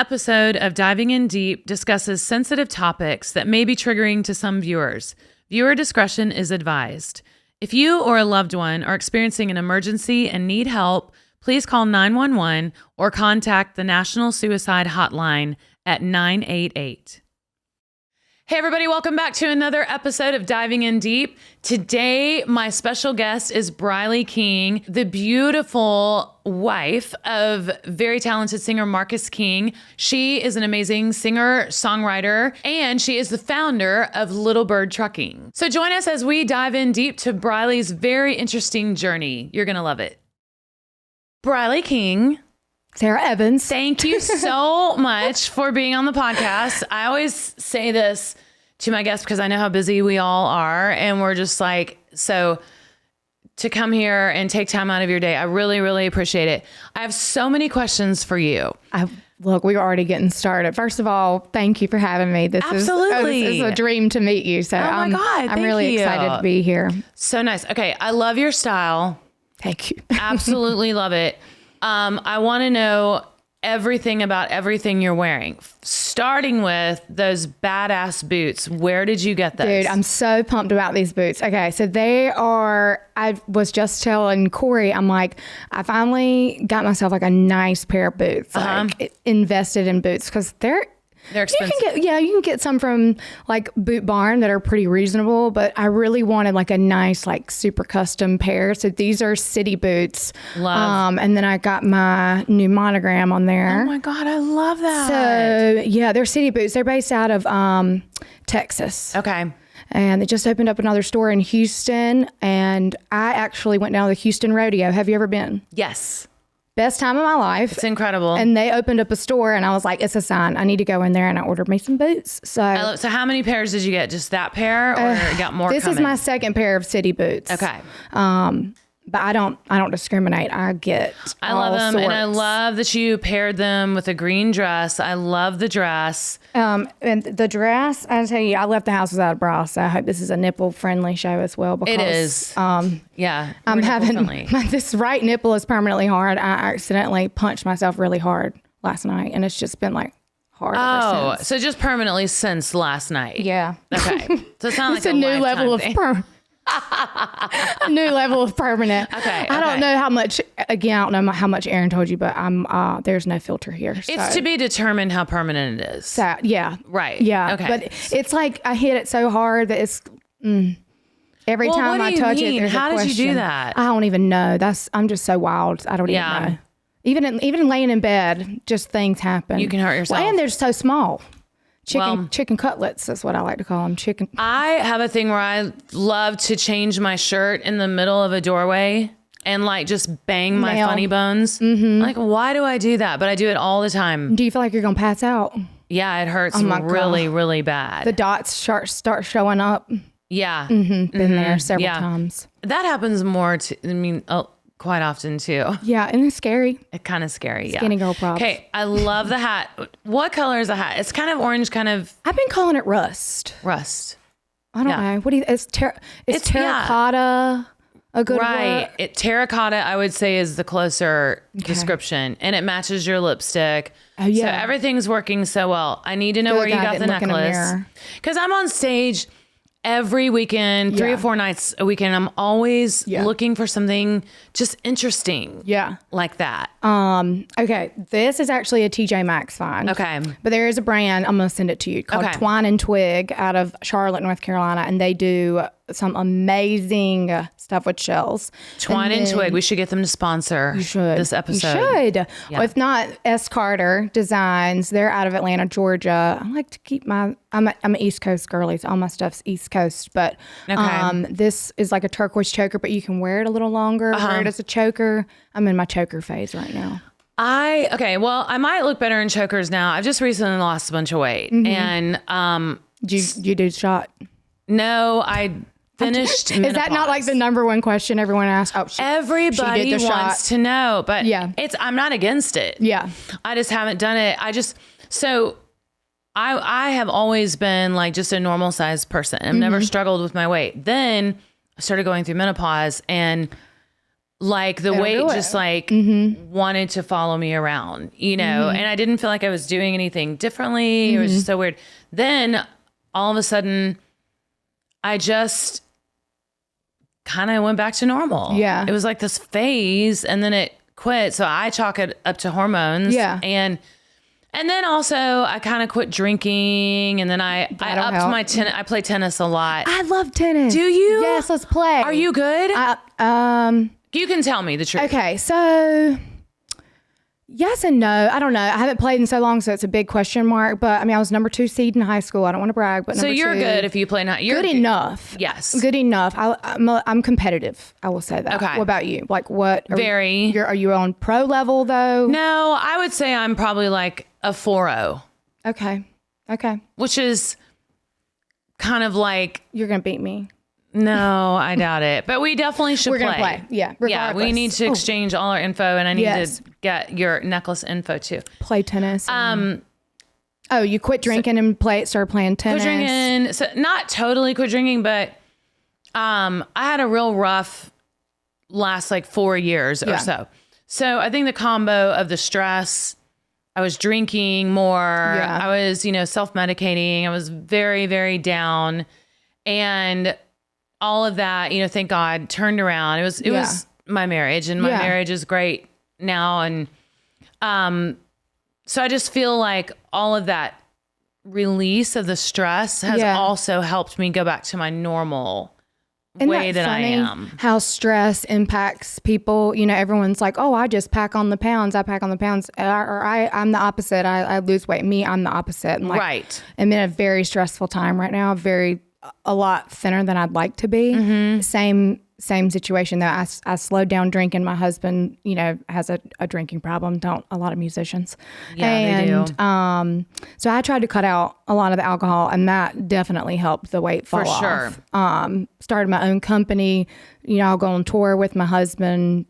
episode of Diving in Deep discusses sensitive topics that may be triggering to some viewers. Viewer discretion is advised. If you or a loved one are experiencing an emergency and need help, please call 911 or contact the National Suicide Hotline at 988. Hey everybody, welcome back to another episode of Diving in Deep. Today, my special guest is Briley King, the beautiful wife of very talented singer Marcus King. She is an amazing singer, songwriter, and she is the founder of Little Bird Trucking. So join us as we dive in deep to Briley's very interesting journey. You're going to love it. Briley King. Sarah Evans. Thank you so much for being on the podcast. I always say this to my guests because I know how busy we all are. And we're just like, so to come here and take time out of your day, I really, really appreciate it. I have so many questions for you. Look, we're already getting started. First of all, thank you for having me. This is a dream to meet you. So oh my God, I'm really excited to be here. So nice. Okay. I love your style. Thank you. Absolutely love it. I want to know everything about everything you're wearing, starting with those badass boots. Where did you get those? Dude, I'm so pumped about these boots. Okay, so I was just telling Corey, I'm like, I finally got myself like a nice pair of boots, like invested in boots because they're expensive. You can get some from like Boot Barn that are pretty reasonable, but I really wanted like a nice, like super custom pair. So these are city boots. Love. And then I got my new monogram on there. Oh my God, I love that. So yeah, they're city boots. They're based out of Texas. Okay. And they just opened up another store in Houston. And I actually went down to the Houston Rodeo. Have you ever been? Yes. Best time of my life. It's incredible. And they opened up a store and I was like, it's a sign. I need to go in there, and I ordered me some boots. So how many pairs did you get? Just that pair or you got more This coming? is my second pair of city boots. Okay. But I don't discriminate. I love them. sorts. And I love that you paired them with a green dress. I love the dress. And the dress, I tell you, I left the house without a bra, so I hope this is a nipple-friendly show as well. Because, it is. Yeah. I'm having this right nipple is permanently hard. I accidentally punched myself really hard last night, and it's just been like hard ever since. So just permanently since last night. Yeah. Okay. So it sounds It's like a new level of a new level of permanent. Okay. I don't know how much. Again, I don't know how much Aaron told you, but there's no filter here. So. It's to be determined how permanent it is. So, yeah. Right. Yeah. Okay. But it's like I hit it so hard that it's every time I touch it. There's how a did question. you do that? I don't even know. I'm just so wild. I don't even know. Even laying in bed, just things happen. You can hurt yourself. And they're so small. Chicken cutlets is what I like to call them. Chicken. I have a thing where I love to change my shirt in the middle of a doorway and like just bang my funny bones. Mm-hmm. Like, why do I do that? But I do it all the time. Do you feel like you're going to pass out? Yeah, it hurts really, really bad. The dots start showing up. Yeah. Mm-hmm. Been there several times. That happens more, quite often too. Yeah, and it's scary. It's kind of scary. Skinny girl props. Okay, I love the hat. What color is the hat? It's kind of orange, kind of. I've been calling it rust. Rust. I don't know. What do you? It's terracotta. A good word? Terracotta, I would say, is the closer description, and it matches your lipstick. Oh yeah. So everything's working so well. I need to know where you got the necklace, because I'm on stage every weekend, 3 or 4 nights a weekend. I'm always looking for something just interesting. Yeah. Like that. Okay. This is actually a TJ Maxx find. Okay. But there is a brand, I'm going to send it to you, called Twine and Twig out of Charlotte, North Carolina. And they do some amazing stuff with shells. Twine and Twig. We should get them to sponsor this episode. You should. Yeah. Well, if not, S. Carter Designs. They're out of Atlanta, Georgia. I like to keep I'm an East Coast girly, so all my stuff's East Coast. But this is like a turquoise choker, but you can wear it a little longer. Wear it as a choker. I'm in my choker phase right now. Well, I might look better in chokers now. I've just recently lost a bunch of weight. Mm-hmm. And you do shot? No, I finished menopause. Is that not like the number one question everyone asks? Oh, everybody she did the wants shot. to know, but I'm not against it. Yeah. I just haven't done it. I have always been like just a normal sized person. I've never struggled with my weight. Then I started going through menopause, and like the weight just like wanted to follow me around, you know, and I didn't feel like I was doing anything differently. It was just so weird. Then all of a sudden I just kind of went back to normal. Yeah. It was like this phase and then it quit. So I chalk it up to hormones. Yeah. And then also I kind of quit drinking and then I upped my tennis. I play tennis a lot. I love tennis. Do you? Yes, let's play. Are you good? You can tell me the truth. Okay, so yes and no. I don't know. I haven't played in so long, so it's a big question mark. But I mean, I was number 2 seed in high school. I don't want to brag, but so you're good if you play not. You're good enough. Yes, good enough. I'm competitive. I will say that. Okay. What about you? Like what? Very. Are you on pro level though? No, I would say I'm probably like a 4.0. Okay. Which is kind of like you're gonna beat me. No, I doubt it. But we definitely should We're gonna play. Yeah. Regardless. Yeah, we need to exchange all our info, and I need to get your necklace info too. Play tennis. You quit drinking and started playing tennis. Quit drinking. So not totally quit drinking, but I had a real rough last like 4 years or so. So I think the combo of the stress, I was drinking more. Yeah. I was, self-medicating. I was very, very down, and all of that, thank God, turned around. It was my marriage, and my marriage is great now. And so I just feel like all of that release of the stress has also helped me go back to my normal way that I am. How stress impacts people. Everyone's like, oh, I just pack on the pounds. I pack on the pounds. Or I'm the opposite. I lose weight. I'm the opposite. And Right. I'm in a very stressful time right now. A lot thinner than I'd like to be. Same situation though. I slowed down drinking. My husband, has a drinking problem. Don't a lot of musicians. Yeah, they do. So I tried to cut out a lot of the alcohol, and that definitely helped the weight fall off. For sure. Started my own company. I'll go on tour with my husband.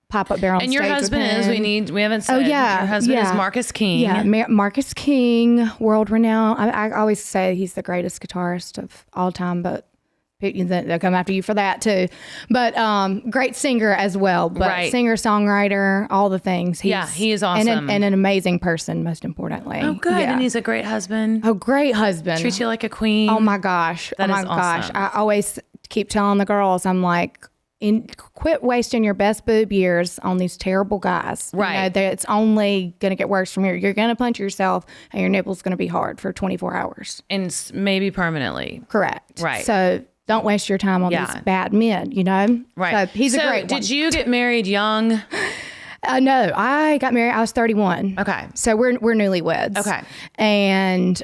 Pop up there on stage. And your husband is, we haven't said. Oh, yeah. Your husband is Marcus King. Yeah, Marcus King, world renowned. I always say he's the greatest guitarist of all time, but they'll come after you for that too. But great singer as well. But singer, songwriter, all the things. He is awesome. And an amazing person, most importantly. Oh, good. Yeah. And he's a great husband. Oh, great husband. Treats you like a queen. Oh my gosh. That is gosh. awesome. I always keep telling the girls, I'm like, quit wasting your best boob years on these terrible guys. Right. It's only going to get worse from here. You're going to punch yourself and your nipple's going to be hard for 24 hours. And maybe permanently. Correct. Right. So don't waste your time on these bad men, Right. So he's a great one. Did you get married young? No, I got married. I was 31. Okay. So we're newlyweds. Okay. And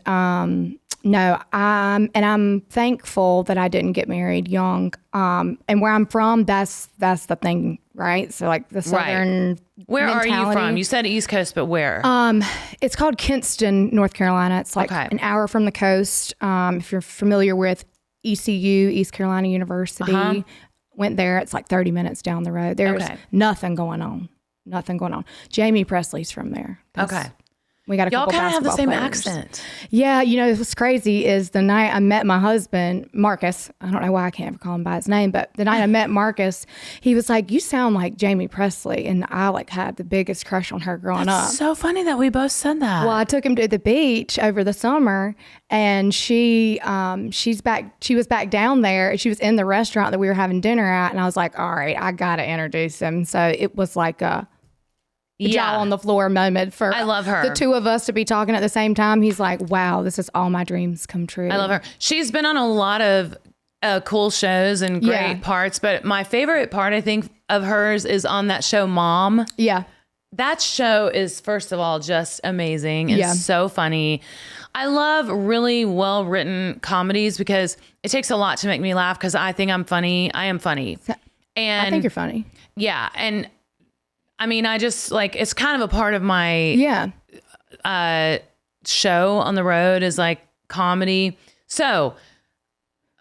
no, I'm thankful that I didn't get married young. And where I'm from, that's the thing, right? So like the southern Where mentality. are you from? You said East Coast, but where? It's called Kinston, North Carolina. It's like an hour from the coast. If you're familiar with ECU, East Carolina University, went there. It's like 30 minutes down the road. There's nothing going on. Jamie Presley's from there. We got a couple y'all kind of have the same players. accent. Yeah, what's crazy is the night I met my husband, Marcus. I don't know why I can't ever call him by his name, but the night I met Marcus, he was like, "You sound like Jamie Presley," and I had the biggest crush on her growing up. So funny that we both said that. Well, I took him to the beach over the summer, and she was back down there. She was in the restaurant that we were having dinner at, and I was like, "All right, I gotta introduce him." So it was like a jaw on the floor moment for I love her. The two of us to be talking at the same time. He's like, wow, this is all my dreams come true. I love her. She's been on a lot of cool shows and great parts, but my favorite part, I think, of hers is on that show, Mom. Yeah. That show is, first of all, just amazing and so funny. I love really well-written comedies because it takes a lot to make me laugh because I think I'm funny. I am funny. And I think you're funny. Yeah. And I mean, I just it's kind of a part of my show on the road is like comedy. So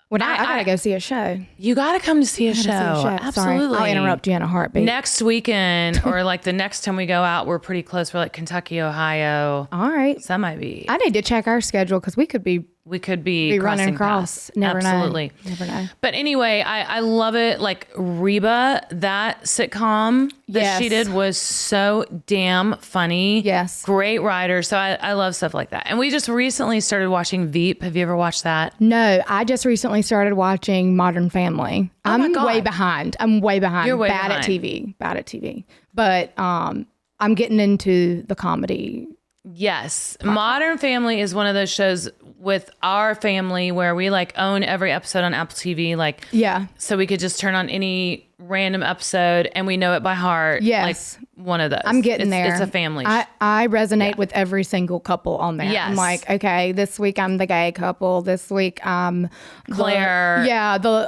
when I gotta go see a show. You gotta come to see a show. Absolutely. Sorry, I'll interrupt you in a heartbeat. Next weekend or the next time we go out, we're pretty close. We're Kentucky, Ohio. All right. So that might be. I need to check our schedule because we could be we could be running crossing across. paths. Never Absolutely. know. Never know. But anyway, I love it. Like Reba, that sitcom that she did was so damn funny. Yes. Great writer. So I love stuff like that. And we just recently started watching Veep. Have you ever watched that? No, I just recently started watching Modern Family. Oh my I'm God. way behind. I'm way behind. You're way Bad behind. at TV. Bad at TV. But I'm getting into the comedy. Yes. Modern Family is one of those shows with our family where we like own every episode on Apple TV. Like, Yeah. so we could just turn on any random episode and we know it by heart. Yes. Like one of those. I'm getting there. It's a family. I resonate with every single couple on there. Yes. I'm like, okay, this week I'm the gay couple. This week I'm Claire.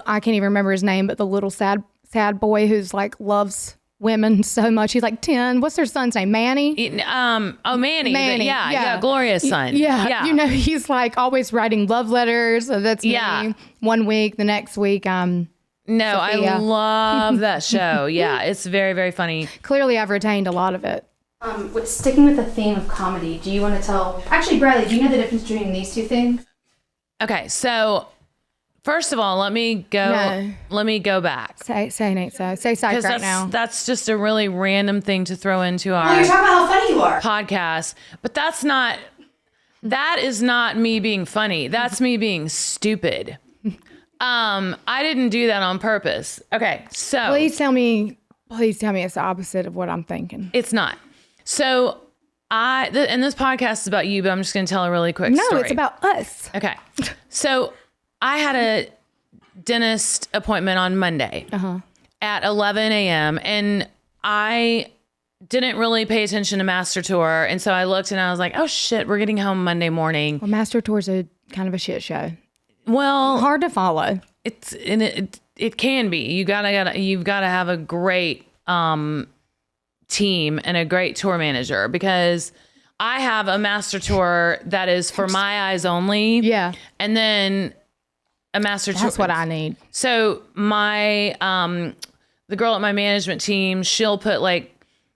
I can't even remember his name, but the little sad boy who's like loves women so much. He's like 10. What's their son's name? Manny? Manny. Manny. Yeah. Gloria's son. Yeah. You know, he's like always writing love letters. So that's me. 1 week, the next week, No, Sophia. I love that show. Yeah, it's very, very funny. clearly I've retained a lot of it. Sticking with the theme of comedy, do you want to tell... Actually, Briley, do you know the difference between these two things? Okay, so first of all, let me go back. Say Nate, say psych Because right now. that's just a really random thing to throw into our You're talking about how funny you are. podcast. But that is not me being funny. That's me being stupid. I didn't do that on purpose. Okay, so Please tell me it's the opposite of what I'm thinking. it's not. So and this podcast is about you, but I'm just going to tell a really quick No, story. it's about us. Okay. So I had a dentist appointment on Monday at 11 a.m. and I didn't really pay attention to Master Tour. And so I looked and I was like, oh shit, we're getting home Monday morning. Well, Master Tour's a kind of a shit show. Well, Hard to follow. it can be. You've got to have a great team and a great tour manager, because I have a Master Tour that is for my eyes only. Yeah. And then a Master Tour. That's what I need. So my the girl at my management team, she'll put like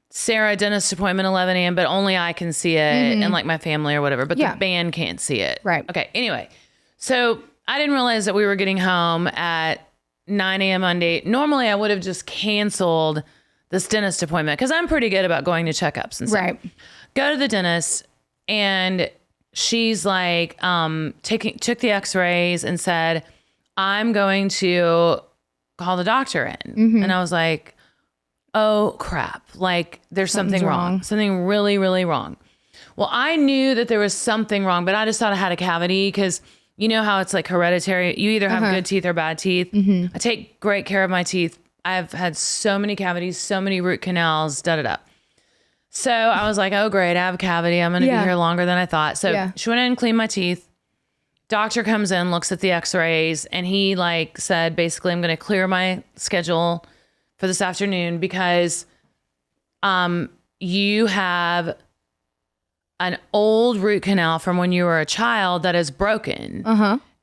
Sara dentist appointment 11 a.m. but only I can see it, and like my family or whatever, but Yeah. the band can't see it. Right. Okay. Anyway, so I didn't realize that we were getting home at 9 a.m. Monday. Normally I would have just canceled this dentist appointment because I'm pretty good about going to checkups and stuff. Right. Go to the dentist and she's like, took the x-rays and said, I'm going to call the doctor in. And I was like, oh crap. Like there's something wrong. Something really, really wrong. Well, I knew that there was something wrong, but I just thought I had a cavity because you know how it's like hereditary. You either have good teeth or bad teeth. I take great care of my teeth. I've had so many cavities, so many root canals, da-da-da. So I was like, oh, great, I have a cavity. I'm going to be here longer than I thought. So she went in and cleaned my teeth. Doctor comes in, looks at the x-rays, and he like said, basically, I'm going to clear my schedule for this afternoon because you have an old root canal from when you were a child that is broken.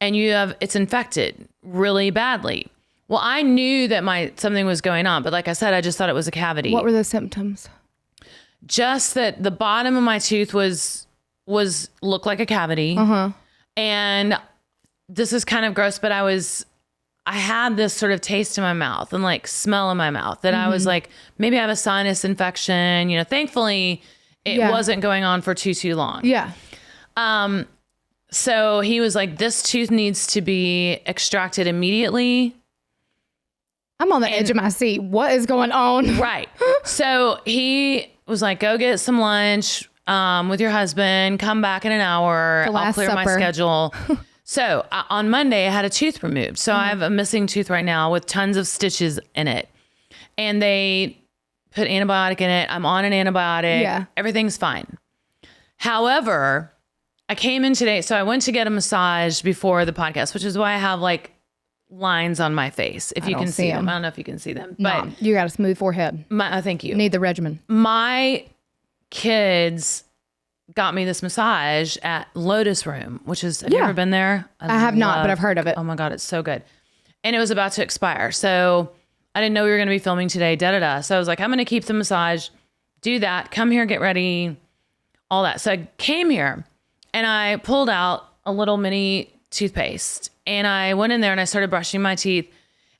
And it's infected really badly. Well, I knew that something was going on, but like I said, I just thought it was a cavity. What were the symptoms? Just that the bottom of my tooth looked like a cavity. And this is kind of gross, but I had this sort of taste in my mouth and like smell in my mouth that I was like, maybe I have a sinus infection. You know, thankfully it wasn't going on for too long. Yeah. So he was like, this tooth needs to be extracted immediately. I'm on the edge of my seat. What is going on? Right. So he was like, go get some lunch with your husband. Come back in an hour. I'll clear my schedule. So on Monday, I had a tooth removed. So I have a missing tooth right now with tons of stitches in it. And they put antibiotic in it. I'm on an antibiotic. Yeah. Everything's fine. However, I came in today. So I went to get a massage before the podcast, which is why I have like lines on my face. If you can see them. I don't know if you can see them. But No, you got a smooth forehead. thank you. You need the regimen. My kids got me this massage at Lotus Room, which is, have you ever been there? I have not, but I've heard of it. Oh my God, it's so good. And it was about to expire. So I didn't know we were going to be filming today, da-da-da. So I was like, I'm going to keep the massage, do that, come here, get ready, all that. So I came here and I pulled out a little mini toothpaste, and I went in there and I started brushing my teeth,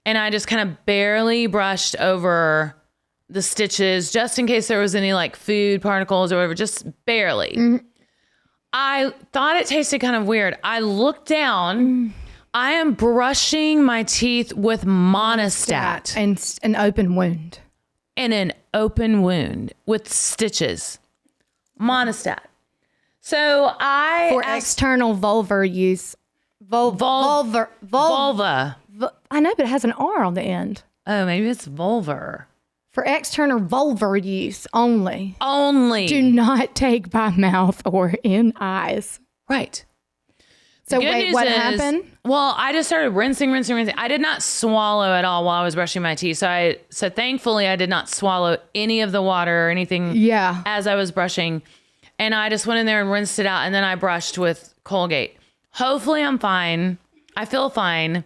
and I just kind of barely brushed over the stitches just in case there was any like food particles or whatever, just barely. Mm-hmm. I thought it tasted kind of weird. I looked down. I am brushing my teeth with Monistat. And an open wound. And an open wound with stitches. Monistat. So for external vulvar use. Vulva. I know, but it has an R on the end. Oh, maybe it's vulvar. For external vulvar use only. Only. Do not take by mouth or in eyes. Right. So wait, what happened? Well, I just started rinsing. I did not swallow at all while I was brushing my teeth. So thankfully I did not swallow any of the water or anything as I was brushing. And I just went in there and rinsed it out, and then I brushed with Colgate. Hopefully I'm fine. I feel fine.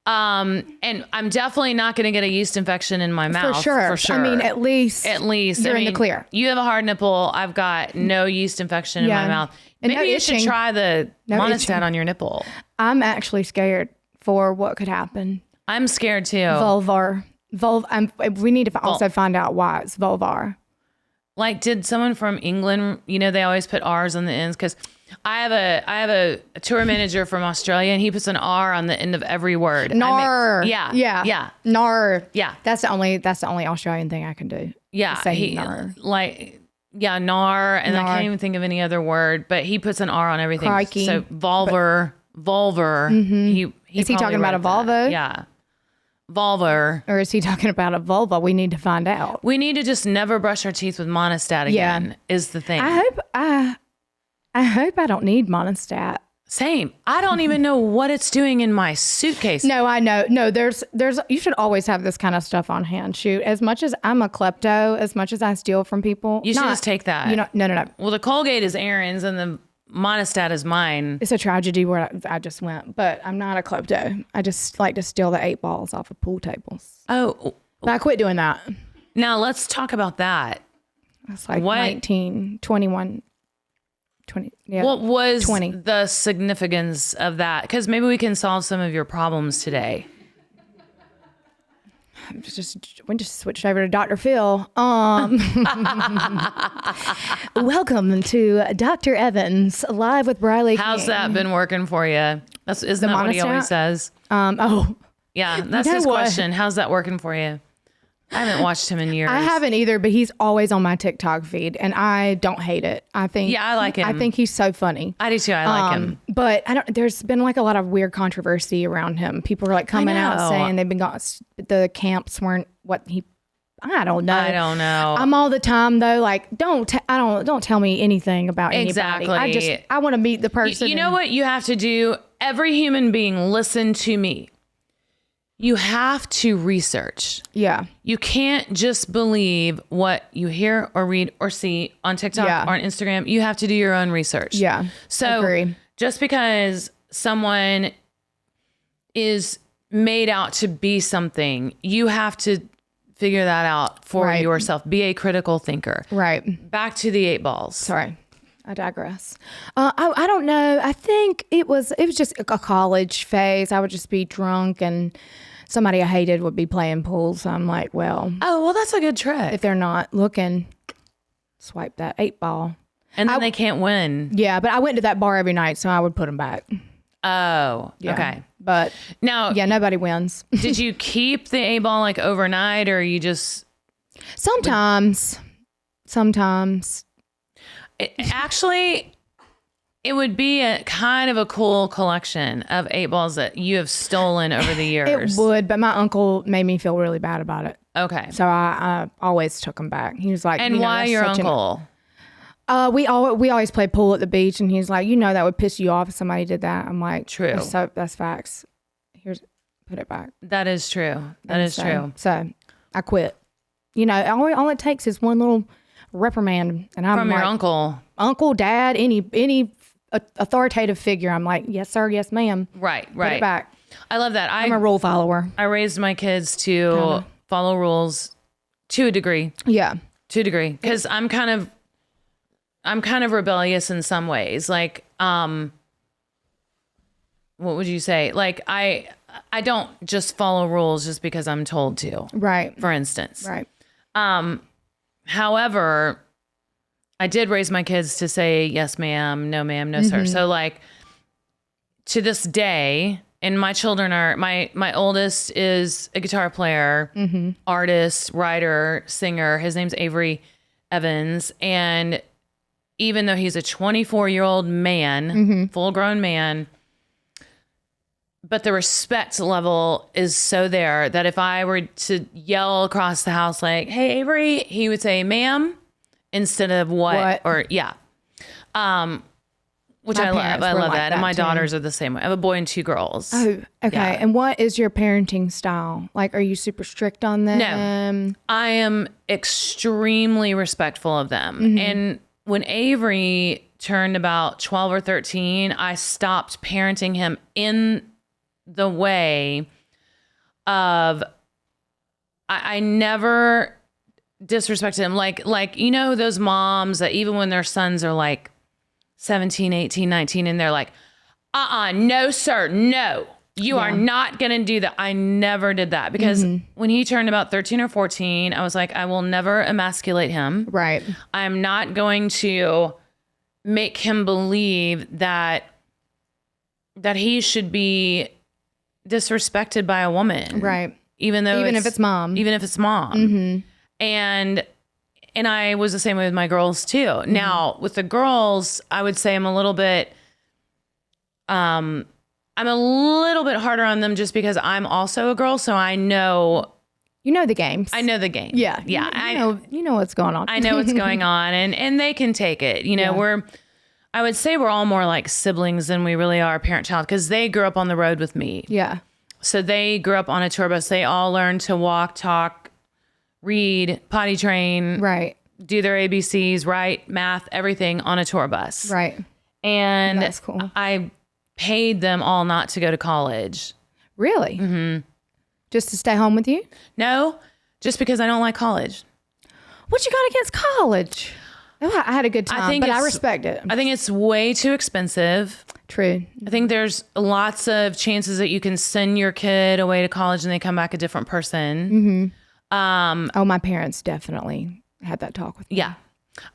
And I'm definitely not going to get a yeast infection in my mouth. For sure. I mean, at least you're in the clear. You have a hard nipple. I've got no yeast infection in my mouth. And maybe you should try the Monistat on your nipple. I'm actually scared for what could happen. I'm scared too. Vulvar. We need to also find out why it's vulvar. Like, did someone from England, they always put R's on the ends? Because I have a tour manager from Australia, and he puts an R on the end of every word. Nar. Yeah. Nar. Yeah. That's the only Australian thing I can do. Yeah. Say nar. Nar. And I can't even think of any other word, but he puts an R on everything. Crikey. So vulvar. Mm-hmm. Is he talking about a Volvo? Yeah. Vulvar. Or is he talking about a vulva? We need to find out. We need to just never brush our teeth with Monistat again, is the thing. I hope I don't need Monistat. Same. I don't even know what it's doing in my suitcase. No, I know. No, there's you should always have this kind of stuff on hand. Shoot, as much as I'm a klepto, as much as I steal from people. You should just take that. No. Well, the Colgate is Aaron's and the Monistat is mine. It's a tragedy where I just went, but I'm not a klepto. I just like to steal the 8 balls off of pool tables. Oh. But I quit doing that. Now let's talk about that. It's like 19, 21, 20. Yeah, what was 20. The significance of that? Because maybe we can solve some of your problems today. We just switched over to Dr. Phil. Welcome to Dr. Evans, live with Briley King. How's that been working for you? Isn't that what he always says? Yeah, that's his question. How's that working for you? I haven't watched him in years. I haven't either, but he's always on my TikTok feed, and I don't hate it. I like him. I think he's so funny. I do too. I like him. But there's been like a lot of weird controversy around him. People are like coming out saying the camps weren't what he. I don't know. I'm all the time though. Like, don't tell me anything about anybody. I want to meet the person. You know what you have to do? Every human being, listen to me. You have to research. Yeah. You can't just believe what you hear or read or see on TikTok or on Instagram. You have to do your own research. Yeah. So agree. Just because someone is made out to be something, you have to figure that out for yourself. Be a critical thinker. Right. Back to the 8 balls. Sorry. I digress. I don't know. I think it was just a college phase. I would just be drunk and somebody I hated would be playing pool. So I'm like, well, that's a good trick. If they're not looking, swipe that 8 ball. And then they can't win. Yeah, but I went to that bar every night, so I would put them back. Oh, yeah. Okay. But now, nobody wins. Did you keep the 8 ball like overnight, or you just? Sometimes. It would be a kind of a cool collection of 8 balls that you have stolen over the years. It would, but my uncle made me feel really bad about it. Okay. So I always took them back. He was like, and why your uncle? We always play pool at the beach, and he's like, that would piss you off if somebody did that. I'm like, true. That's facts. Put it back. That is true. That is true. So I quit. All it takes is one little reprimand, and I'm from like, your uncle, dad, any authoritative figure. I'm like, yes sir, yes ma'am. Right. Put it back. I love that. I'm a rule follower. I raised my kids to follow rules to a degree. Yeah, to a degree, because I'm kind of rebellious in some ways. Like, what would you say? Like I don't just follow rules just because I'm told to. Right. For instance. Right. However, I did raise my kids to say yes, ma'am, no, sir. So like to this day, and my children are my oldest is a guitar player, artist, writer, singer. His name's Avery Evans, and even though he's a 24-year-old man, full-grown man, but the respect level is so there that if I were to yell across the house like, "Hey, Avery," he would say, "Ma'am," instead of what? Or yeah. Which I love. I love that. And my daughters are the same way. I have a boy and 2 girls. Oh, okay. Yeah. And what is your parenting style? Like, are you super strict on them? No. I am extremely respectful of them. And when Avery turned about 12 or 13, I stopped parenting him in the way of I never disrespected him. Like, you know, those moms that even when their sons are like 17, 18, 19, and they're like, no, sir, no, you are not going to do that. I never did that because when he turned about 13 or 14, I was like, I will never emasculate him. Right. I'm not going to make him believe that he should be disrespected by a woman. Right. Even if it's mom. And I was the same way with my girls too. Now with the girls, I would say I'm a little bit harder on them just because I'm also a girl. So I know. You know the games. I know the game. Yeah. Yeah. You know what's going on. I know what's going on and they can take it. You know, I would say we're all more like siblings than we really are parent-child because they grew up on the road with me. Yeah. So they grew up on a tour bus. They all learned to walk, talk, read, potty train, right, do their ABCs, write, math, everything on a tour bus. Right. And that's cool. I paid them all not to go to college. Really? Mm-hmm. Just to stay home with you? No, just because I don't like college. What you got against college? Oh, I had a good time, but I respect it. I think it's way too expensive. True. I think there's lots of chances that you can send your kid away to college and they come back a different person. Mm-hmm. My parents definitely had that talk with me. Yeah.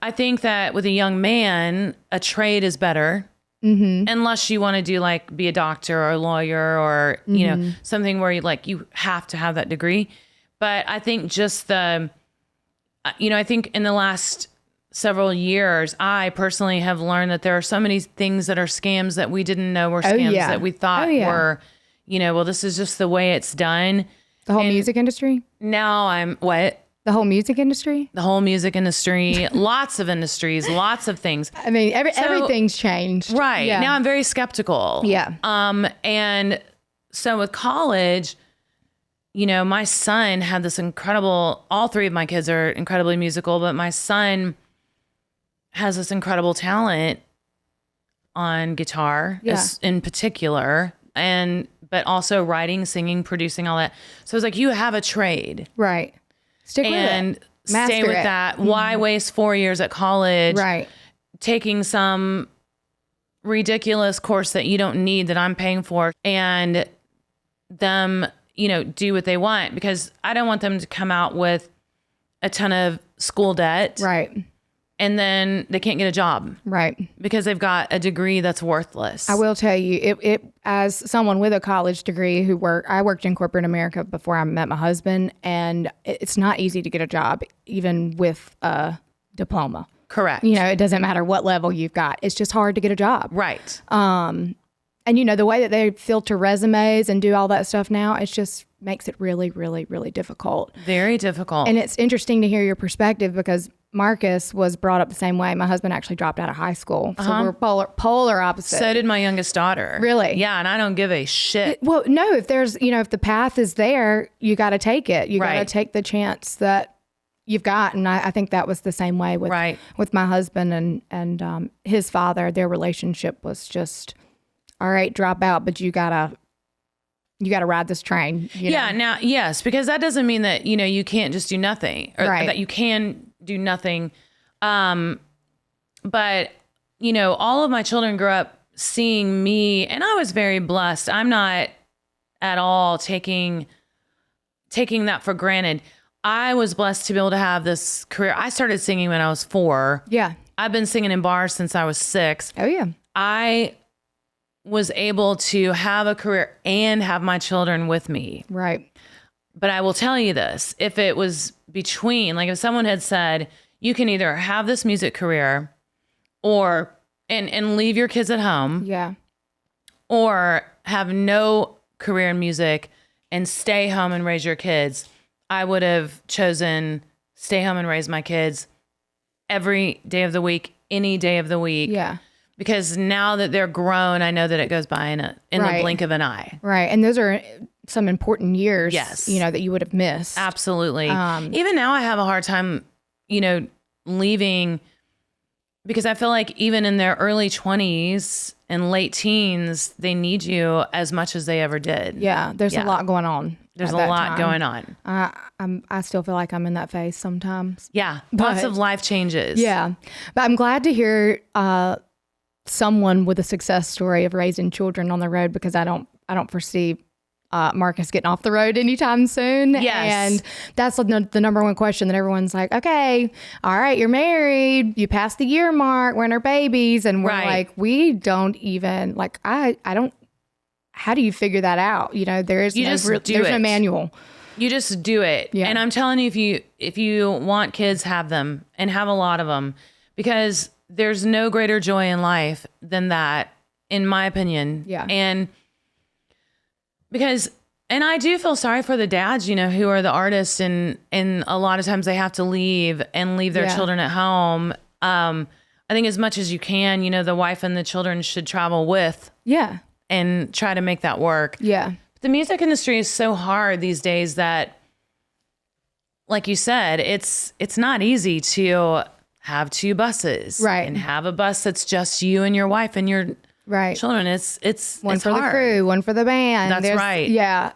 I think that with a young man, a trade is better. Unless you want to do like be a doctor or a lawyer or, you know, something where you have to have that degree. But I think just I think in the last several years, I personally have learned that there are so many things that are scams that we didn't know were scams that we thought were, well, this is just the way it's done. The whole music industry? Now I'm what? The whole music industry? The whole music industry, lots of industries, lots of things. I mean, everything's changed. Right. Yeah. Now I'm very skeptical. Yeah. And so with college, my son had this incredible, all 3 of my kids are incredibly musical, but my son has this incredible talent on guitar in particular, but also writing, singing, producing, all that. So it's like, you have a trade. Right. Stick with it. Stay with that. Why waste 4 years at college? Right. Taking some ridiculous course that you don't need that I'm paying for and them, do what they want, because I don't want them to come out with a ton of school debt. Right. And then they can't get a job. Right. Because they've got a degree that's worthless. I will tell you, it as someone with a college degree I worked in corporate America before I met my husband, and it's not easy to get a job, even with a diploma. Correct. It doesn't matter what level you've got. It's just hard to get a job. Right. And the way that they filter resumes and do all that stuff now, it just makes it really, really, really difficult. Very difficult. And it's interesting to hear your perspective because Marcus was brought up the same way. My husband actually dropped out of high school. So we're polar opposite. So did my youngest daughter. Really? Yeah. And I don't give a shit. Well, no, if there's, if the path is there, you got to take it. You got to take the chance that you've got. And I think that was the same way with my husband and his father. Their relationship was just, all right, drop out, but you gotta ride this train. Yeah. Now, yes, because that doesn't mean that, you can't just do nothing or that you can do nothing. But, all of my children grew up seeing me, and I was very blessed. I'm not at all taking that for granted. I was blessed to be able to have this career. I started singing when I was 4. Yeah. I've been singing in bars since I was 6. Oh, yeah. I was able to have a career and have my children with me. Right. But I will tell you this, if it was between, like if someone had said, you can either have this music career or, and leave your kids at home. Yeah. Or have no career in music and stay home and raise your kids, I would have chosen stay home and raise my kids every day of the week, any day of the week. Yeah. Because now that they're grown, I know that it goes by in the blink of an eye. Right. And those are some important years, Yes. that you would have missed. Absolutely. Even now I have a hard time, leaving, because I feel like even in their early 20s and late teens, they need you as much as they ever did. Yeah. There's a lot going on. There's a lot going on. I still feel like I'm in that phase sometimes. Yeah. Lots of life changes. Yeah. But I'm glad to hear someone with a success story of raising children on the road, because I don't foresee Marcus getting off the road anytime soon. Yes. And that's the number one question that everyone's like, okay, all right, you're married, you passed the year mark, we're in our babies. And we're like, we don't even, like, I don't, how do you figure that out? There's no manual. You just do it. Yeah. And I'm telling you, if you want kids, have them, and have a lot of them, because there's no greater joy in life than that, in my opinion. Yeah. And I do feel sorry for the dads, who are the artists, and a lot of times they have to leave their children at home. I think as much as you can, the wife and the children should travel with. Yeah. And try to make that work. Yeah. The music industry is so hard these days that, like you said, it's not easy to have 2 buses. Right. And have a bus that's just you and your wife and your children. It's one for hard. the crew, one for the band. That's right. Yeah.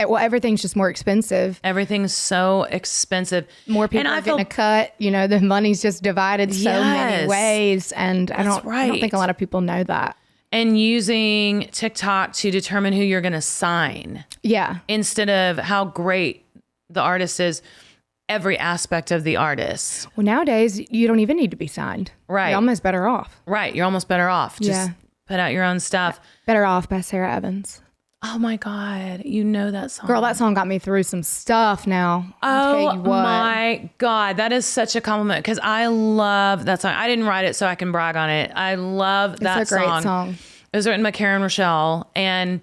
Well, everything's just more expensive. Everything's so expensive. More people are getting a cut. The money's just divided so many ways. And I don't think a lot of people know that. And using TikTok to determine who you're going to sign. Yeah. Instead of how great the artist is, every aspect of the artist. Well, nowadays, you don't even need to be signed. Right. You're almost better off. Right. You're almost better off. Just put out your own stuff. Better Off by Sara Evans. Oh my God. You know that song. Girl, that song got me through some stuff now. Oh my God. That is such a compliment, because I love that song. I didn't write it so I can brag on it. I love that song. It's a great song. It was written by Karen Rochelle, and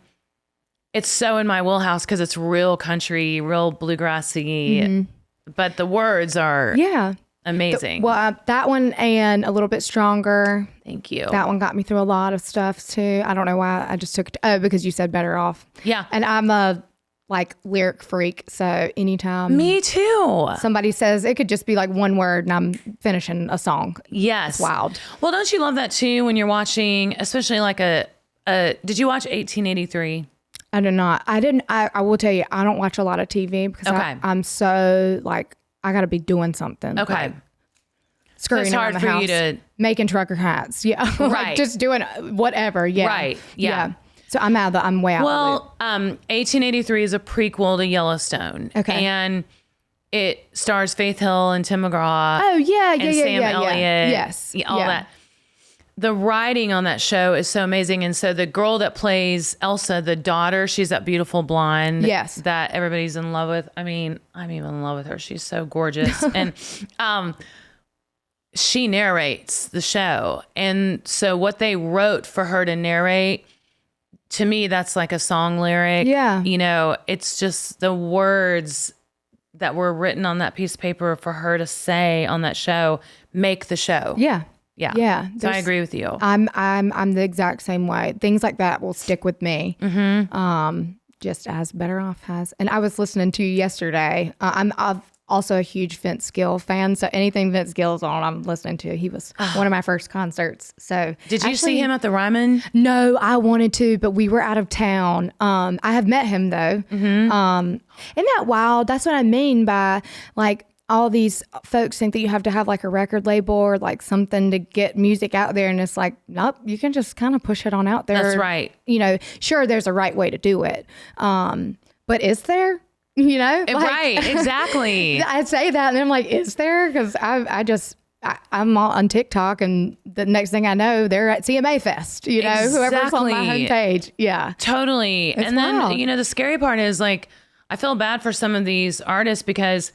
it's so in my wheelhouse because it's real country, real bluegrassy, but the words are amazing. That one and A Little Bit Stronger. Thank you. That one got me through a lot of stuff too. I don't know why I just took it. Because you said Better Off. Yeah. And I'm a lyric freak. So anytime. Me too. Somebody says, it could just be like one word and I'm finishing a song. Yes. It's wild. Well, don't you love that too when you're watching, especially like did you watch 1883? I did not. I will tell you, I don't watch a lot of TV because I'm so I got to be doing something. Okay. Scurrying so it's around hard the for house, you to making trucker hats. Yeah. Right. Just doing whatever. Yeah. Right. Yeah. So I'm way out of the loop. 1883 is a prequel to Yellowstone. Okay. And it stars Faith Hill and Tim McGraw. Oh, yeah. And Sam Elliott. Yes. All that. The writing on that show is so amazing. And so the girl that plays Elsa, the daughter, she's that beautiful blonde that everybody's in love with. I mean, I'm even in love with her. She's so gorgeous. And she narrates the show. And so what they wrote for her to narrate, to me, that's like a song lyric. Yeah. It's just the words that were written on that piece of paper for her to say on that show make the show. Yeah. Yeah. Yeah. So I agree with you. I'm the exact same way. Things like that will stick with me. Just as Better Off has. And I was listening to you yesterday. I'm also a huge Vince Gill fan. So anything Vince Gill's on, I'm listening to. He was one of my first concerts. So did you see him at the Ryman? No, I wanted to, but we were out of town. I have met him though. Isn't that wild? That's what I mean by all these folks think that you have to have like a record label or like something to get music out there. And it's like, nope, you can just kind of push it on out there. That's right. You know, sure, there's a right way to do it. But is there? You know? Like, right, exactly. I say that and I'm like, is there? Because I'm on TikTok and the next thing I know, they're at CMA Fest, you know, whoever's on my homepage. Yeah. Totally. It's and then, wild. you know, the scary part is like, I feel bad for some of these artists because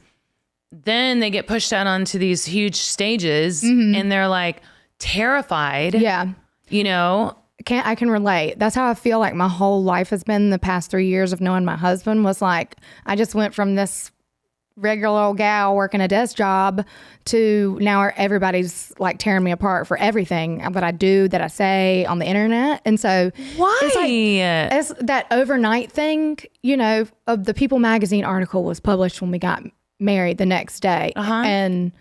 then they get pushed out onto these huge stages and they're like terrified. Yeah. You know? I can relate. That's how I feel like my whole life has been the past 3 years of knowing my husband. Was like, I just went from this regular old gal working a desk job to now everybody's like tearing me apart for everything that I do, that I say on the internet. And so Why? It's that overnight thing, you know, of the People magazine article was published when we got married the next day. And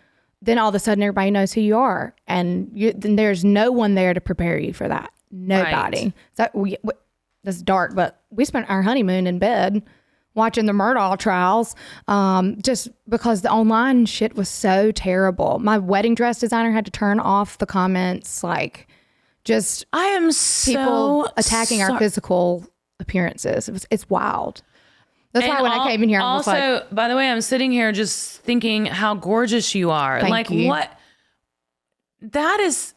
then all of a sudden everybody knows who you are. And then there's no one there to prepare you for that. Nobody. Right. So that's dark, but we spent our honeymoon in bed watching the Murdaugh trials, just because the online shit was so terrible. My wedding dress designer had to turn off the comments, like just I am people attacking our physical appearances. It's wild. That's why when I came in here, I was like, by the way, I'm sitting here just thinking how gorgeous you are. Thank like you. what? That is.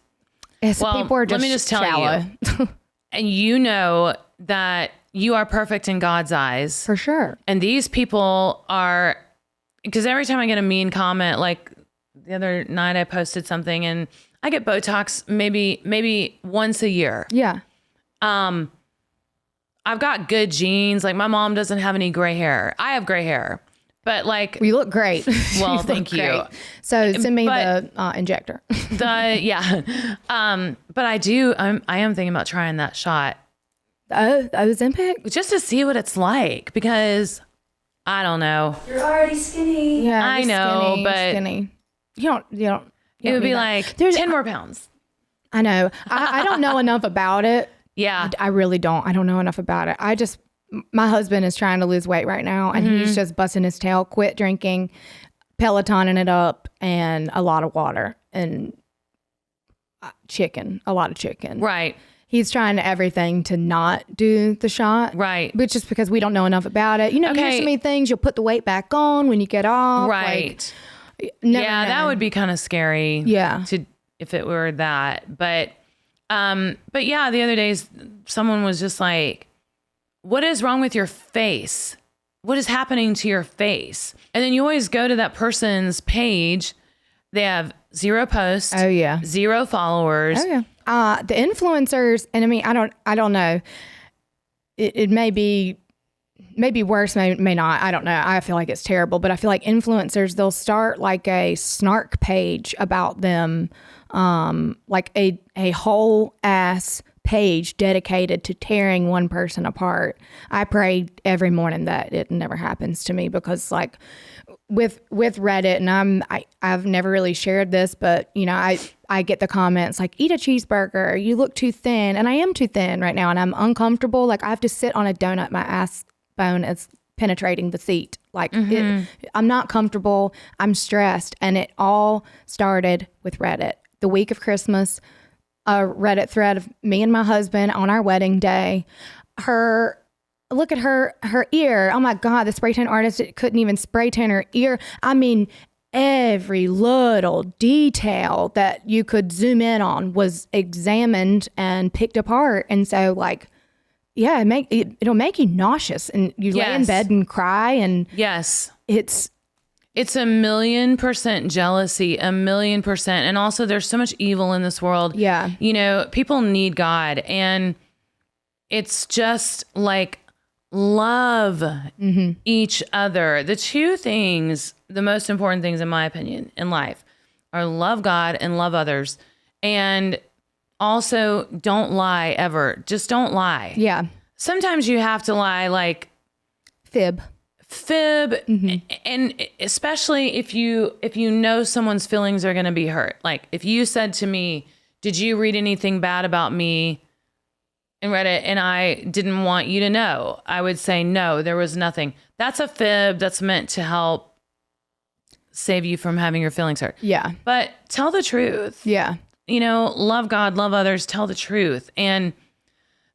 Well, people are just let me just tell shallow. you, and you know that you are perfect in God's eyes. For sure. And these people are, because every time I get a mean comment, like the other night I posted something and I get Botox maybe once a year. Yeah. I've got good genes. Like my mom doesn't have any gray hair. I have gray hair, but like, You look great. well, look thank you. great. So send me But- the injector. yeah. But I am thinking about trying that shot Ozempic? just to see what it's like, because I don't know. You're already skinny. Yeah. I you're know, skinny, but skinny. You don't It would need be that. like There's- 10 more pounds. I know. I don't know enough about it. Yeah. I really don't. I don't know enough about it. My husband is trying to lose weight right now and he's just busting his tail, quit drinking, Pelotoning it up, and a lot of water and a lot of chicken. Right. He's trying everything to not do the shot. Right. But just because we don't know enough about it. You know, there's so many things. You'll put the weight back on when you get off. Right. Like, never Yeah, that know. would be kind of scary. Yeah. If it were that. But yeah, the other days someone was just like, what is wrong with your face? What is happening to your face? And then you always go to that person's page. They have 0 posts. Oh, yeah. 0 followers. Oh, yeah. The influencers, and I mean, I don't know. It may be worse, may not. I don't know. I feel like it's terrible, but I feel like influencers, they'll start like a snark page about them, like a whole ass page dedicated to tearing one person apart. I pray every morning that it never happens to me, because like with Reddit, and I've never really shared this, but you know, I get the comments like, eat a cheeseburger, you look too thin. And I am too thin right now and I'm uncomfortable. Like I have to sit on a donut. My ass bone is penetrating the seat. Like I'm not comfortable. I'm stressed. And it all started with Reddit. The week of Christmas, a Reddit thread of me and my husband on our wedding day. Look at her ear. Oh my God, the spray tan artist couldn't even spray tan her ear. I mean, every little detail that you could zoom in on was examined and picked apart. And so like, yeah, it'll make you nauseous and you lay in bed and cry. And Yes. it's It's 1,000,000% jealousy, 1,000,000%. And also there's so much evil in this world. Yeah. You know, people need God, and it's just like love each other. The two things, the most important things in my opinion in life, are love God and love others. And also don't lie ever. Just don't lie. yeah, Sometimes you have to lie, like fib. and especially if you know someone's feelings are going to be hurt. Like if you said to me, did you read anything bad about me in Reddit and I didn't want you to know, I would say no, there was nothing. That's a fib that's meant to help save you from having your feelings hurt. Yeah. But tell the truth. Yeah. Love God, love others, tell the truth. And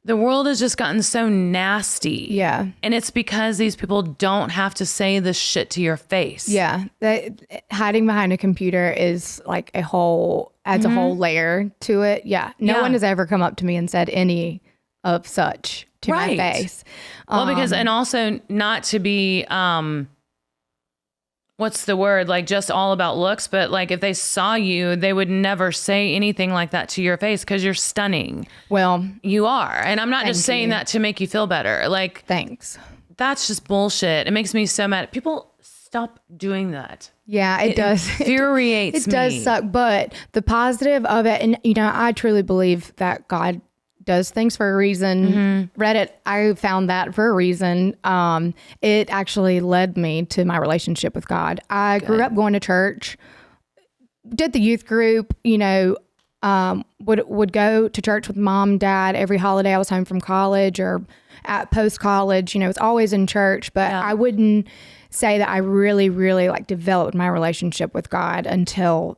the world has just gotten so nasty. Yeah. And it's because these people don't have to say this shit to your face. Yeah. Hiding behind a computer is like adds a whole layer to it. Yeah. No one has ever come up to me and said any of such to my face. Well, because, and also not to be, what's the word? Like just all about looks, but like if they saw you, they would never say anything like that to your face because you're stunning. Well, you are. And I'm not just saying that to make you feel better. Like, thanks. That's just bullshit. It makes me so mad. People stop doing that. Yeah, it does. Infuriates me. It does suck. But the positive of it, and I truly believe that God does things for a reason. Mm-hmm. Reddit, I found that for a reason. It actually led me to my relationship with God. I grew up going to church, did the youth group, would go to church with mom, dad, every holiday I was home from college or at post-college, it's always in church, but I wouldn't say that I really, really developed my relationship with God until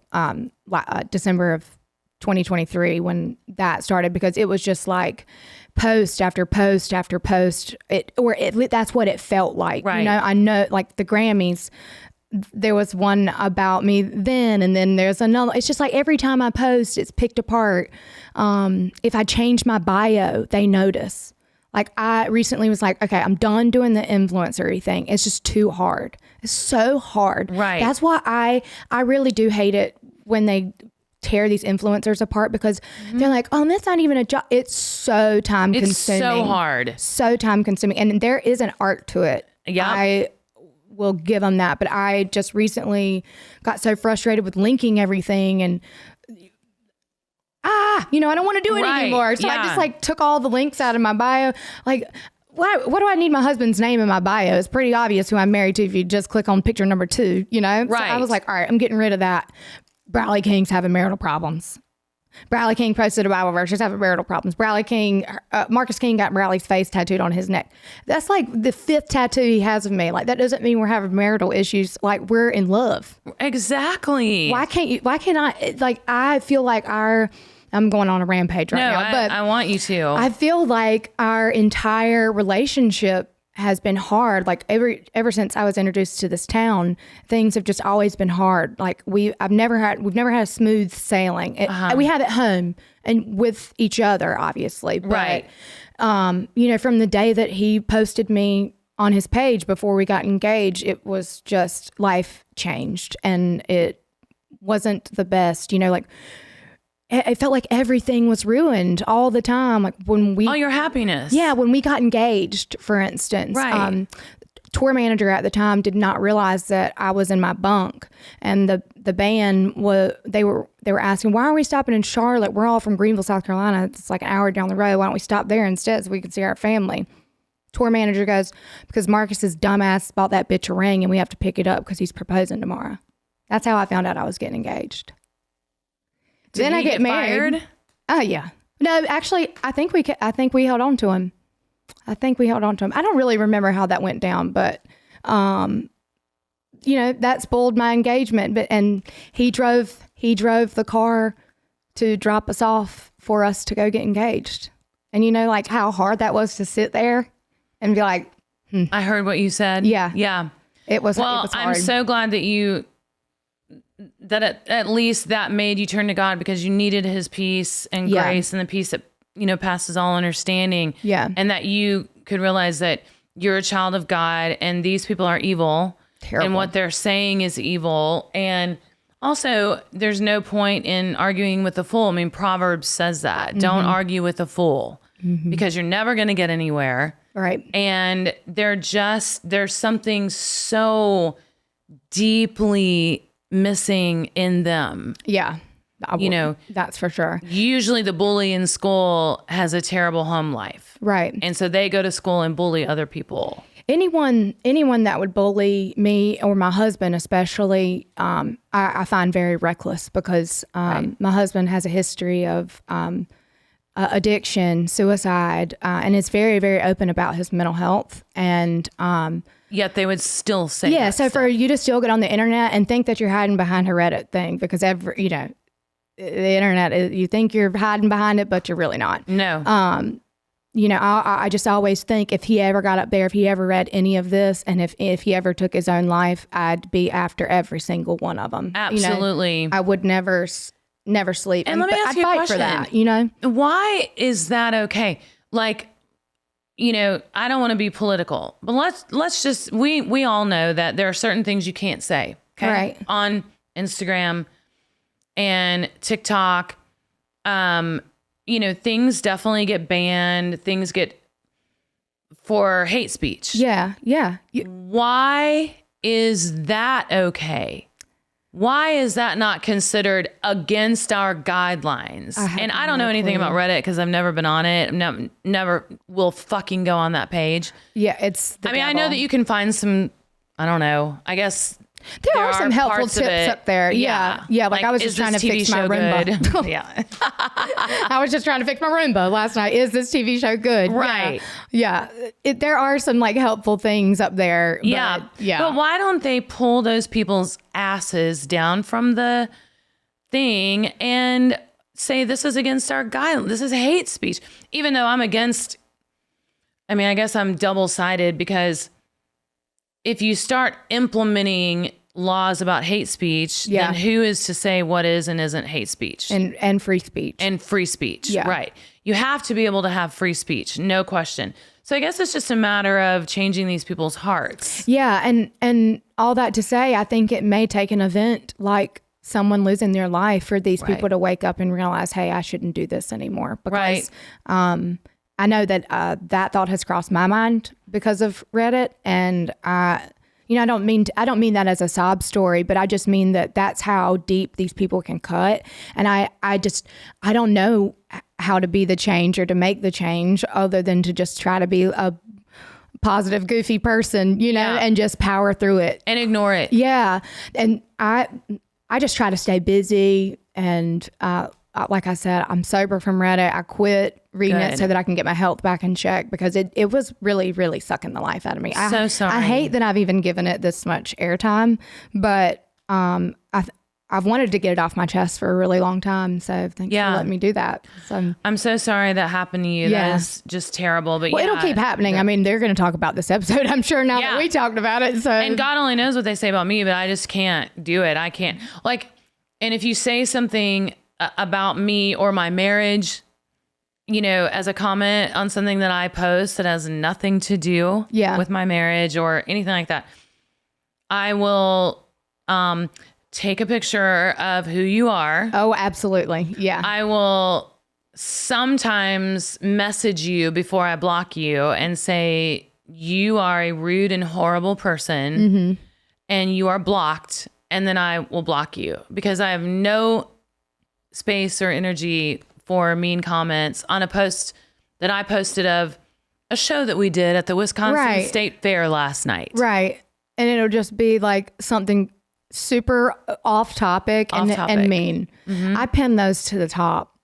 December of 2023 when that started, because it was just like post after post after post. That's what it felt like. Right. I know like the Grammys, there was one about me then, and then there's another. It's just like every time I post, it's picked apart. If I change my bio, they notice. Like I recently was like, okay, I'm done doing the influencer thing. It's just too hard. It's so hard. Right. That's why I really do hate it when they tear these influencers apart, because they're like, oh, that's not even a job. It's so time consuming. It's so hard. So time consuming. And there is an art to it. Yeah. I will give them that. But I just recently got so frustrated with linking everything and I don't want to do it anymore. So I just took all the links out of my bio. Like, what do I need my husband's name in my bio? It's pretty obvious who I'm married to if you just click on picture number 2, Right. So I was like, all right, I'm getting rid of that. Briley King's having marital problems. Briley King posted a Bible verse. She's having marital problems. Briley King, Marcus King got Briley's face tattooed on his neck. That's like the 5th tattoo he has of me. Like, that doesn't mean we're having marital issues. Like, we're in love. Exactly. Why can't I, I feel like I'm going on a rampage right now. But I want you to. I feel like our entire relationship has been hard. Like ever since I was introduced to this town, things have just always been hard. Like we've never had a smooth sailing. We have at home and with each other, obviously. But, right. From the day that he posted me on his page before we got engaged, it was just life changed, and it wasn't the best. It felt like everything was ruined all the time. Like all your happiness. Yeah. When we got engaged, for instance, right. Tour manager at the time did not realize that I was in my bunk, and the band they were asking, why are we stopping in Charlotte? We're all from Greenville, South Carolina. It's like an hour down the road. Why don't we stop there instead so we can see our family? Tour manager goes, because Marcus's dumbass bought that bitch a ring and we have to pick it up because he's proposing tomorrow. That's how I found out I was getting engaged. Then I get married. Fired? Oh yeah. No, actually, I think we held on to him. I don't really remember how that went down, but that spoiled my engagement. And he drove the car to drop us off for us to go get engaged. And how hard that was to sit there and be like, I heard what you said. Yeah. Yeah. It was hard. I'm so glad that at least that made you turn to God, because you needed his peace and grace and the peace that, passes all understanding. Yeah. And that you could realize that you're a child of God and these people are evil. Terrible. And what they're saying is evil. And also, there's no point in arguing with a fool. I mean, Proverbs says that. Mm-hmm. Don't argue with a fool, because you're never going to get anywhere. Right. And there's something so deeply missing in them. Yeah. That's for sure. Usually the bully in school has a terrible home life. Right. And so they go to school and bully other people. Anyone that would bully me or my husband especially, I find very reckless, because my husband has a history of addiction, suicide, and is very, very open about his mental health. And Yet they would still say Yeah, that so stuff. for you to still get on the internet and think that you're hiding behind a Reddit thing, because the internet, you think you're hiding behind it, but you're really not. No. I just always think if he ever got up there, if he ever read any of this, and if he ever took his own life, I'd be after every single one of them. Absolutely. I would never sleep. And let me ask I'd you a fight question. for that, Why is that okay? Like, I don't want to be political, but let's just, we all know that there are certain things you can't say, okay? Right. On Instagram and TikTok, things definitely get banned. Things get for hate speech. Yeah. Why is that okay? Why is that not considered against our guidelines? And I don't know anything about Reddit because I've never been on it. Never will fucking go on that page. Yeah, it's the I know that you can find some, I don't know, I guess there are some helpful parts of tips it. up there. Yeah. Like I was just trying to fix my Roomba. Yeah. I was just trying to fix my Roomba last night. Is this TV show good? Right. Yeah. There are some like helpful things up there. Yeah. But why don't they pull those people's asses down from the thing and say this is against our guidelines? This is hate speech. Even though I'm against, I guess I'm double-sided because if you start implementing laws about hate speech, then who is to say what is and isn't hate speech? And free speech. And free speech, yeah. Right. You have to be able to have free speech, no question. So I guess it's just a matter of changing these people's hearts. Yeah, and all that to say, I think it may take an event like someone losing their life for these people to wake up and realize, hey, I shouldn't do this anymore. Because I know that that thought has crossed my mind because of Reddit, and I don't mean that as a sob story, but I just mean that that's how deep these people can cut. And I don't know how to be the change or to make the change other than to just try to be a positive, goofy person, and just power through it and ignore it. Yeah, and I just try to stay busy and. Like I said, I'm sober from Reddit. I quit reading it so that I can get my health back in check because it was really, really sucking the life out of me. So sorry. I hate that I've even given it this much airtime, but I've wanted to get it off my chest for a really long time. So thanks for letting me do that. So I'm so sorry that happened to you. That is just terrible. But it'll keep happening. They're going to talk about this episode, I'm sure, now that we talked about it. So and God only knows what they say about me, but I just can't do it. I can't. And if you say something about me or my marriage, as a comment on something that I post that has nothing to do with my marriage or anything like that, I will take a picture of who you are. Oh, absolutely. Yeah. I will sometimes message you before I block you and say, you are a rude and horrible person and you are blocked. And then I will block you because I have no space or energy for mean comments on a post that I posted of a show that we did at the Wisconsin State Fair last night. Right. And it'll just be like something super off topic and mean. Mm-hmm. I pin those to the top.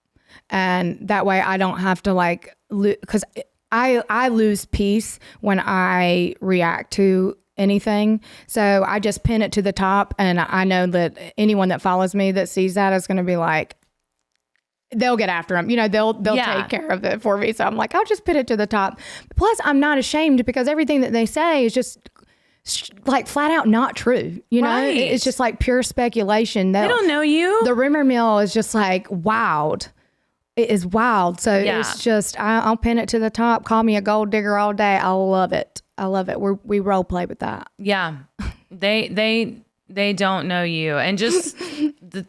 And that way I don't have to because I lose peace when I react to anything. So I just pin it to the top, and I know that anyone that follows me that sees that is going to be like, they'll get after them. They'll take care of it for me. So I'm like, I'll just pin it to the top. Plus, I'm not ashamed because everything that they say is just like flat out not true. It's just like pure speculation. They don't know you. The rumor mill is just like wild. It is wild. So it's just, I'll pin it to the top. Call me a gold digger all day. I love it. We role play with that. Yeah. They don't know you. And just the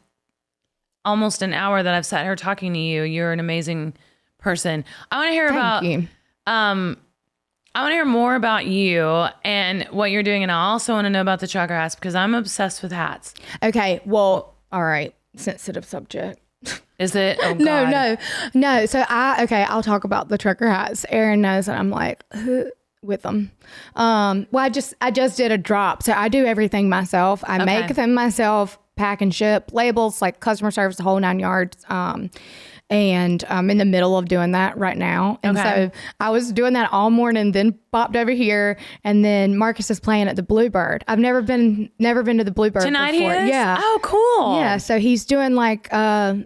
almost an hour that I've sat here talking to you, you're an amazing person. I want to hear I want to hear more about you and what you're doing. And I also want to know about the trucker hats because I'm obsessed with hats. Okay. Well, all right. Sensitive subject. Is it? Oh, God. No. So I'll talk about the trucker hats. Aaron knows that I'm like with them. Well, I just did a drop. So I do everything myself. I make them myself, pack and ship, labels, like customer service, the whole 9 yards. And I'm in the middle of doing that right now. And Okay. so I was doing that all morning, then popped over here. And then Marcus is playing at the Bluebird. I've never been to the Bluebird Tonight before. he is? Yeah. Oh, cool. Yeah. So he's doing like, I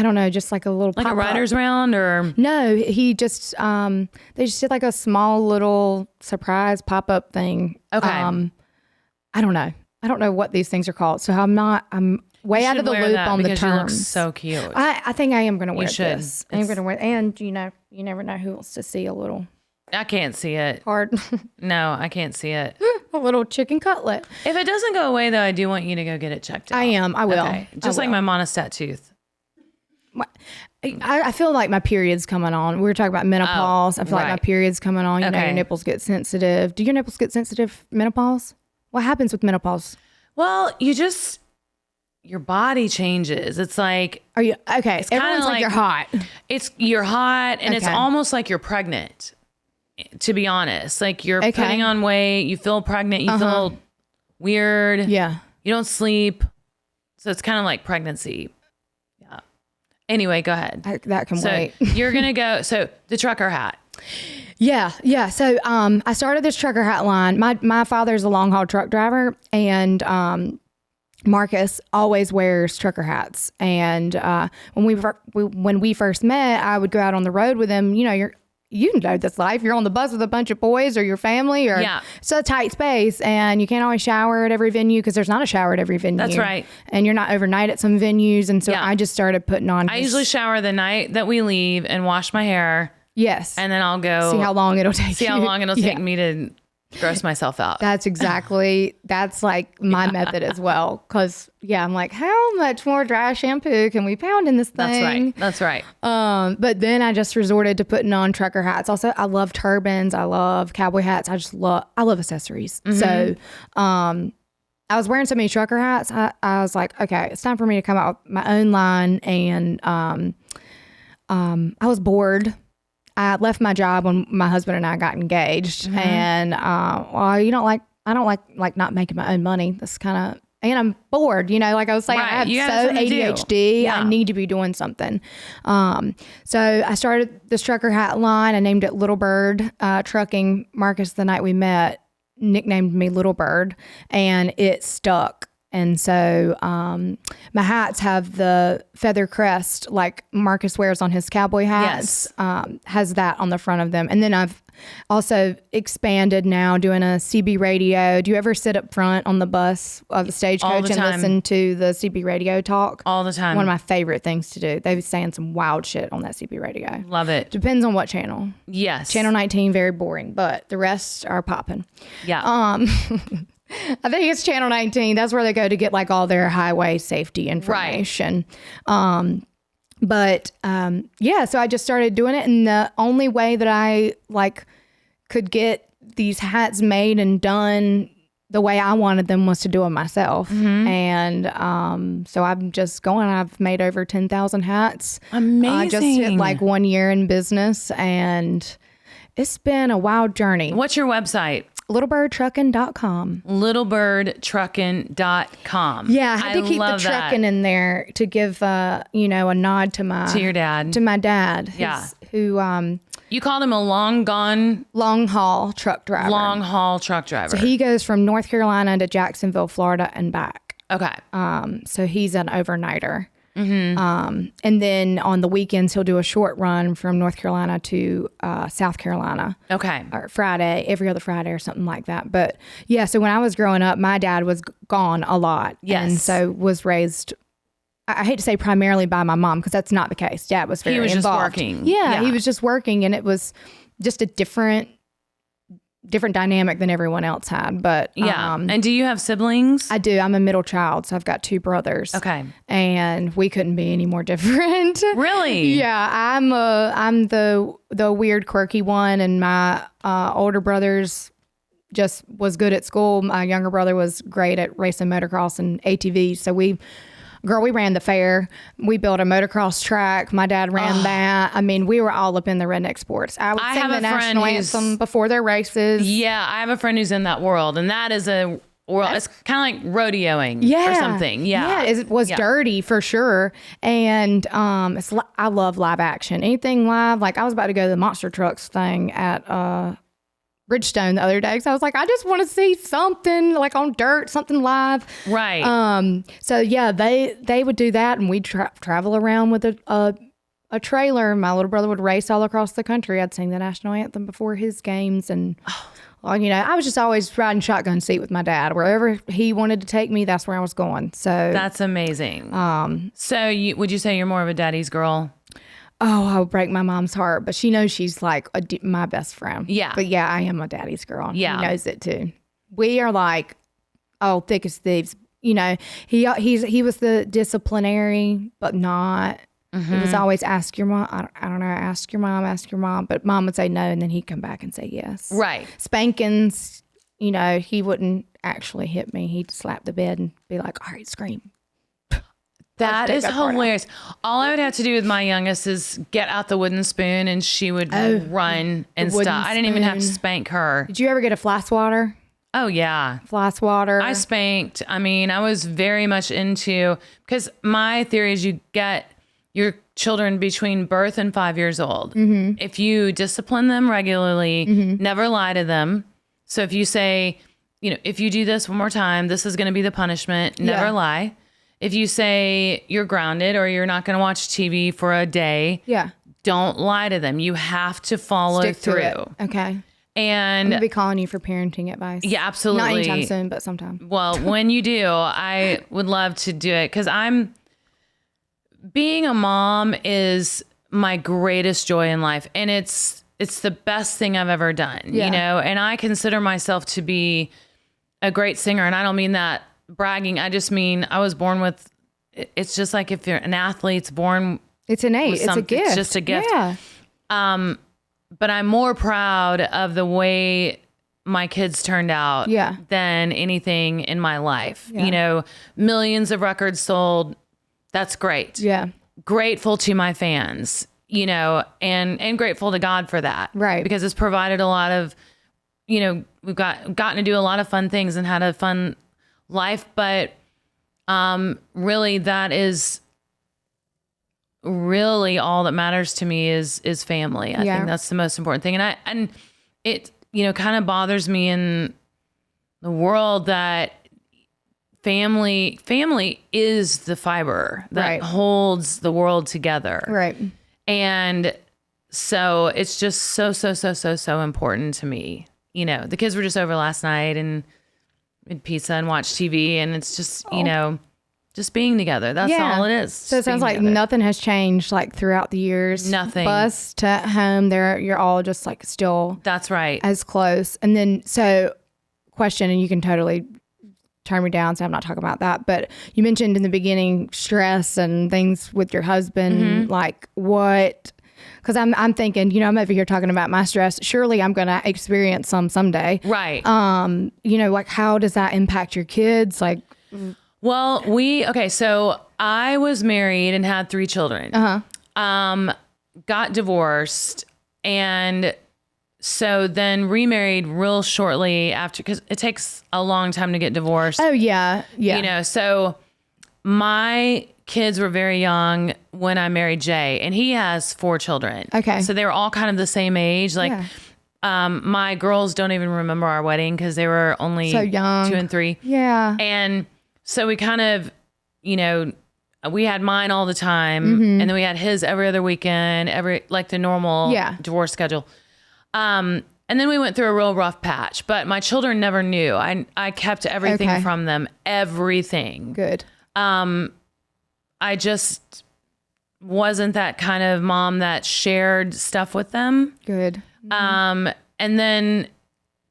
don't know, just like a little Like a pop-up. writer's round or? No, he just, they just did like a small little surprise pop-up thing. Okay. I don't know. I don't know what these things are called. So I'm way out of the loop on the because you look terms. so cute. I think I am going to wear should. this. I am going to wear, and you never know who wants to see a little I can't see it. hard, No, I can't see it. a little chicken cutlet. If it doesn't go away, though, I do want you to go get it checked out. I am. I will. Okay. Just like my Monistat tooth. I feel like my period's coming on. We were talking about menopause. I feel like my right. period's coming on. You know, Okay. your nipples get sensitive. Do your nipples get sensitive menopause? What happens with menopause? Well, your body changes. It's like, Are you okay? Everyone's like you're hot. you're hot and it's Okay. almost like you're pregnant, to be honest. Like you're Okay. putting on weight, you feel pregnant, you feel weird. Yeah. You don't sleep. So it's kind of like pregnancy. Yeah. Anyway, go ahead. That can So wait. you're going to go. So the trucker hat. Yeah. So I started this trucker hat line. My father's a long haul truck driver, and Marcus always wears trucker hats. And when we first met, I would go out on the road with him. You know this life. You're on the bus with a bunch of boys or your family, or Yeah. it's a tight space, and you can't always shower at every venue because there's not a shower at every venue. That's right. And you're not overnight at some venues, and so Yeah. I just started putting on. I usually shower the night that we leave and wash my hair. yes, And then I'll go see how long it'll take. see how you. long it'll Yeah. take me to gross myself out. That's like my method as well. Cause I'm like, how much more dry shampoo can we pound in this thing? That's right. But then I just resorted to putting on trucker hats. Also, I love turbans. I love cowboy hats. I love accessories. So, I was wearing so many trucker hats. I was like, okay, it's time for me to come out with my own line. And, I was bored. I left my job when my husband and I got engaged, and I don't like not making my own money. That's kind of, and I'm bored. Like I was saying, Right. I have You got so something to do. ADHD. Yeah. I need to be doing something. So I started this trucker hat line. I named it Little Bird Trucking. Marcus, the night we met, nicknamed me Little Bird, and it stuck. And so my hats have the feather crest like Marcus wears on his cowboy hats. Has that on the front of them. And then I've also expanded now doing a CB radio. Do you ever sit up front on the bus of the stagecoach and time. listen to the CB radio talk? All the time. One of my favorite things to do. They was saying some wild shit on that CB radio. Love it. Depends on what channel. Yes. Channel 19, very boring, but the rest are popping. Yeah. I think it's Channel 19. That's where they go to get like all their highway safety information. So I just started doing it. And the only way that I could get these hats made and done the way I wanted them was to do it myself. And so I'm just going. I've made over 10,000 hats. Amazing. I just hit 1 year in business, and it's been a wild journey. What's your website? Littlebirdtrucking.com. Littlebirdtrucking.com. Yeah, I had to keep the love that. trucking in there to give a nod to your dad. to my dad. Yeah. Who You called him a long haul truck driver. haul truck driver. So he goes from North Carolina to Jacksonville, Florida, and back. Okay. So he's an overnighter. And then on the weekends he'll do a short run from North Carolina to South Carolina. Okay. Or Friday, every other Friday or something like that. But yeah, so when I was growing up, my dad was gone a lot. Yes. And so was raised, I hate to say primarily by my mom, because that's not the case. Dad was very He was just involved. working. Yeah, he was just working, and it was just a different dynamic than everyone else had. But Yeah. And do you have siblings? I do. I'm a middle child, so I've got 2 brothers. Okay. And we couldn't be any more different. Really? Yeah, I'm the weird, quirky one, and my older brothers just was good at school. My younger brother was great at racing motocross and ATVs. So we ran the fair. We built a motocross track. My dad ran that. I mean, we were all up in the redneck sports. I would I sing have the a friend national who's- anthem before their races. Yeah, I have a friend who's in that world, and that is a Or it's kind of like rodeoing or something. Yeah, it was dirty for sure. And I love live action. Anything live. Like I was about to go to the monster trucks thing at Bridgestone the other day. So I was like, I just want to see something like on dirt, something live. Right. So yeah, they would do that, and we'd travel around with a trailer. My little brother would race all across the country. I'd sing the national anthem before his games, and I was just always riding shotgun seat with my dad. Wherever he wanted to take me, that's where I was going. So that's amazing. So would you say you're more of a daddy's girl? Oh, I would break my mom's heart, but she knows she's like my best friend. Yeah. But yeah, I am a daddy's girl. Yeah. He knows it too. We are like, thick as thieves. He was the disciplinary, but not. Mm-hmm. It was always ask your mom. I don't know. Ask your mom. But mom would say no, and then he'd come back and say yes. Right. Spankings, he wouldn't actually hit me. He'd slap the bed and be like, all right, scream. That is hilarious. All I would have to do with my youngest is get out the wooden spoon, and she would run and stop. I didn't even have to spank her. Did you ever get a fly swatter? Oh, yeah. Fly swatter. I spanked. I mean, I was very much into, because my theory is you get your children between birth and 5 years old. Mm-hmm. If you discipline them regularly, never lie to them. So if you say, if you do this one more time, this is going to be the punishment, never lie. If you say you're grounded or you're not going to watch TV for a day, don't lie to them. You have to follow through. Okay. And I'm going to be calling you for parenting advice. Yeah, absolutely. Not anytime soon, but sometime. Well, when you do, I would love to do it, because being a mom is my greatest joy in life. And it's the best thing I've ever done, and I consider myself to be a great singer. And I don't mean that bragging. I just mean I was born with, it's just like if you're an athlete's born. It's innate. It's a gift. It's just a gift. Yeah. But I'm more proud of the way my kids turned out than anything in my life. Yeah. Millions of records sold. That's great. Yeah. Grateful to my fans, and grateful to God for that. Right. Because it's provided a lot of, we've gotten to do a lot of fun things and had a fun life, but really that is really all that matters to me is family. I think that's the most important thing. And it kind of bothers me in the world that family is the fiber that holds the world together. Right. And so it's just so important to me. The kids were just over last night and had pizza and watched TV, and it's just, just being together. That's all it is. So it sounds like nothing has changed like throughout the years. Nothing. Bus to home, you're all just like still. That's right. As close. And then, so question, and you can totally turn me down, so I'm not talking about that. But you mentioned in the beginning stress and things with your husband, like what? Because I'm thinking, I'm over here talking about my stress. Surely I'm going to experience some someday. Right. Like how does that impact your kids? Like, well, so I was married and had 3 children. Got divorced, and so then remarried real shortly after, because it takes a long time to get divorced. Oh yeah. Yeah. So my kids were very young when I married Jay, and he has 4 children. Okay. So they were all kind of the same age. Like, my girls don't even remember our wedding because they were only so young. 2 and 3. Yeah. And so we kind of, we had mine all the time, and then we had his every other weekend, like the normal divorce schedule. And then we went through a real rough patch, but my children never knew. I kept everything from them, everything. Good. I just wasn't that kind of mom that shared stuff with them. Good. And then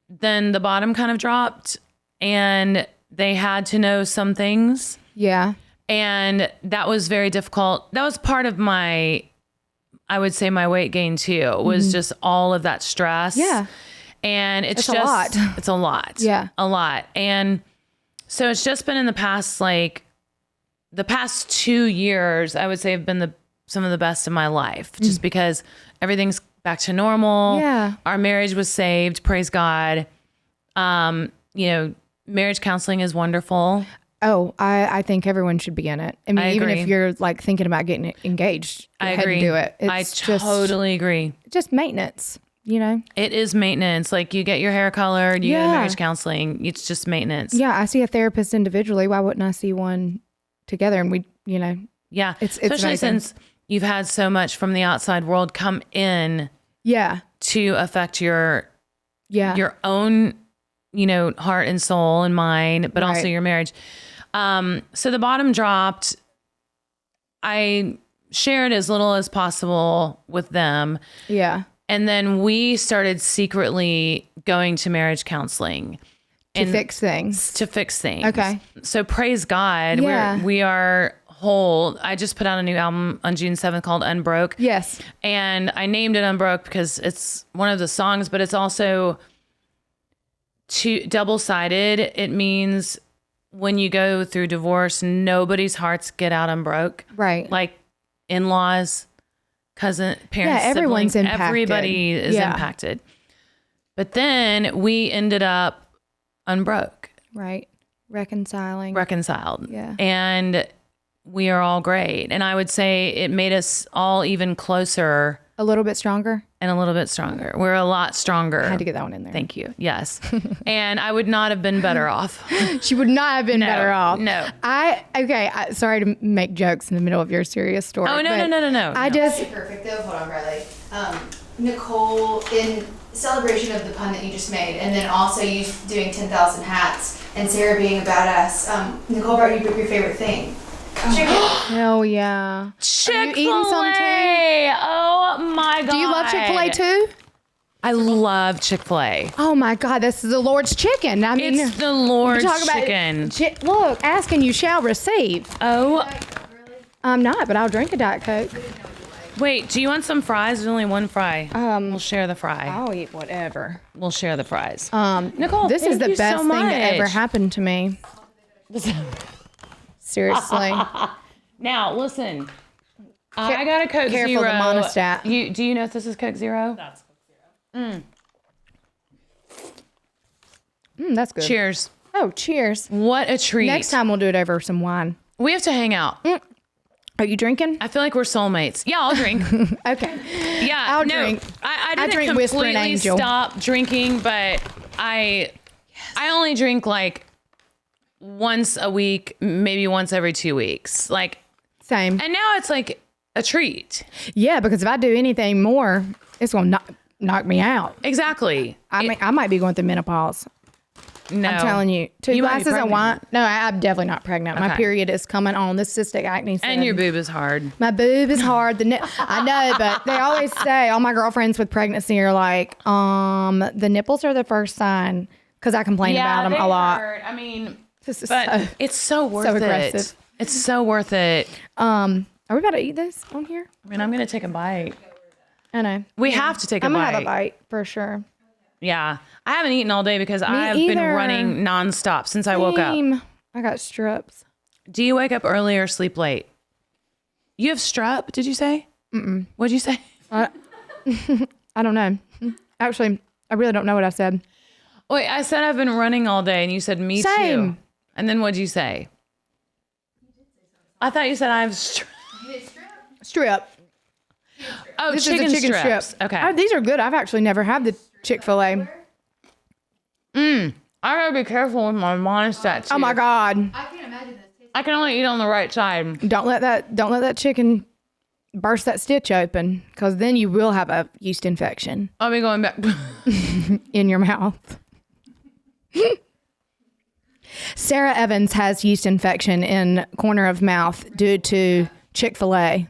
the bottom kind of dropped, and they had to know some things. Yeah. And that was very difficult. That was part of I would say my weight gain too, was just all of that stress. Yeah. And it's just a lot. It's a lot. Yeah. A lot. And so it's just been in the past 2 years, I would say, have been some of the best in my life, just because everything's back to normal. Yeah. Our marriage was saved. Praise God. marriage counseling is wonderful. Oh, I think everyone should be in it. I mean, I even agree. if you're like thinking about getting engaged, go I ahead agree. and do it. I totally agree. Just maintenance, you know? It is maintenance. Like you get your hair colored, you go to marriage counseling. It's just maintenance. Yeah, I see a therapist individually. Why wouldn't I see one together? And we, you know, Yeah. it's Especially amazing. since you've had so much from the outside world come in Yeah, to affect your own, you know, heart and soul and mind, but also Right. your marriage. So the bottom dropped. I shared as little as possible with them. yeah. And then we started secretly going to marriage counseling To fix things. to fix things. Okay. So praise God. Yeah. We are whole. I just put out a new album on June 7th called Unbroke. Yes. And I named it Unbroke because it's one of the songs, but it's also double-sided. It means when you go through divorce, nobody's hearts get out unbroke. Right. Like in-laws, cousin, parents, everyone's siblings, impacted. everybody is impacted. But then we ended up unbroke, Right. Reconciled. reconciled. Yeah. And we are all great. And I would say it made us all even closer A little bit stronger. and a little bit stronger. We're a lot stronger. I had to get that one in there. Thank you. Yes. And I would not have been better off. She would not have been better off. No. Sorry to make jokes in the middle of your serious story. Oh, no. I just, Perfect though. Hold on, Briley. Nicole, in celebration of the pun that you just made, and then also you doing 10,000 hats, and Sarah being a badass. Nicole brought you your favorite thing. Chicken. hell yeah. Chick-fil-A. eating some too? Oh my God. Do you love Chick-fil-A too? I love Chick-fil-A. Oh my God, this is the Lord's chicken. I mean, It's the Lord's talk about chicken. Look, ask and you shall receive. Oh, I'm not, but I'll drink a Diet Coke. wait. Do you want some fries? There's only one fry. We'll share the fry. I'll eat whatever. We'll share the fries. Nicole, This is thank the you so best thing that ever much. happened to me. Seriously. Now, listen. I got a Coke Careful, Zero. the Monistat. Do you know if this is Coke Zero? That's Coke Zero. That's good. Cheers. Oh, cheers. What a treat. Next time we'll do it over some wine. We have to hang out. Are you drinking? I feel like we're soulmates. Yeah, I'll drink. Okay. Yeah, I'll no, drink. I I didn't drink Whispering completely Angel. stop drinking, but I only drink like once a week, maybe once every 2 weeks. Like, Same. and now it's like a treat. Yeah, because if I do anything more, it's going to knock me out. Exactly. I might be going through menopause. No, I'm telling you. Two You might be glasses of pregnant. wine. No, I'm definitely not pregnant. My Okay. period is coming on. This cystic acne. And your boob is hard. My boob is hard. I know, but they always say, all my girlfriends with pregnancy are like, the nipples are the first sign, because I complain about them a lot. Hurt. I mean, This is but so, it's so worth so it. aggressive. It's so worth it. Are we about to eat this on here? I mean, I'm gonna take a bite. I know. We have to take a I'm bite. gonna have a bite for sure. Yeah, I haven't eaten all day because I've been either. running nonstop since I woke up. Same. I got strips. Do you wake up early or sleep late? You have strep, did you say? What'd you say? I don't know. Actually, I really don't know what I said. Wait, I said I've been running all day, and you said me too. Same. And then what'd you say? I thought you said I have strep. Strip. Oh, This chicken, is the chicken strips. strip. Okay. Oh, these are good. I've actually never had the Chick-fil-A. I gotta be careful with my Monistat too. Oh my God. I can't imagine this. I can only eat on the right side. Don't let that chicken burst that stitch open, because then you will have a yeast infection I'll be going back. in your mouth. Sarah Evans has yeast infection in corner of mouth due to Chick-fil-A.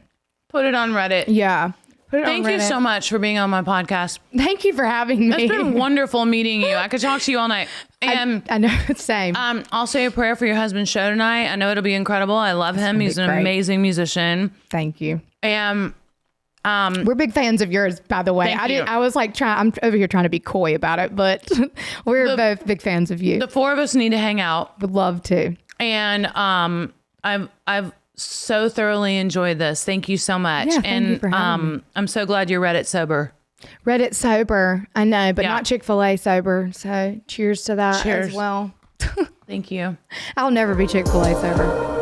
Put it on Reddit. Yeah. Put it Thank on you Reddit. so much for being on my podcast. Thank you for having me. It's been wonderful meeting you. I could talk to you all night. And I know. Same. I'll say a prayer for your husband's show tonight. I know it'll be incredible. I love him. He's an great. amazing musician. Thank you. And We're big fans of yours, by the way. Thank you. I was like I'm over here trying to be coy about it, but we're both big fans of you. the four of us need to hang out. Would love to. And I've so thoroughly enjoyed this. Thank you so much. Yeah, thank and you for having me. I'm so glad you're Reddit sober. Reddit sober, I know, but Yeah. not Chick-fil-A sober. So cheers to that Cheers. as well. Thank you. I'll never be Chick-fil-A sober.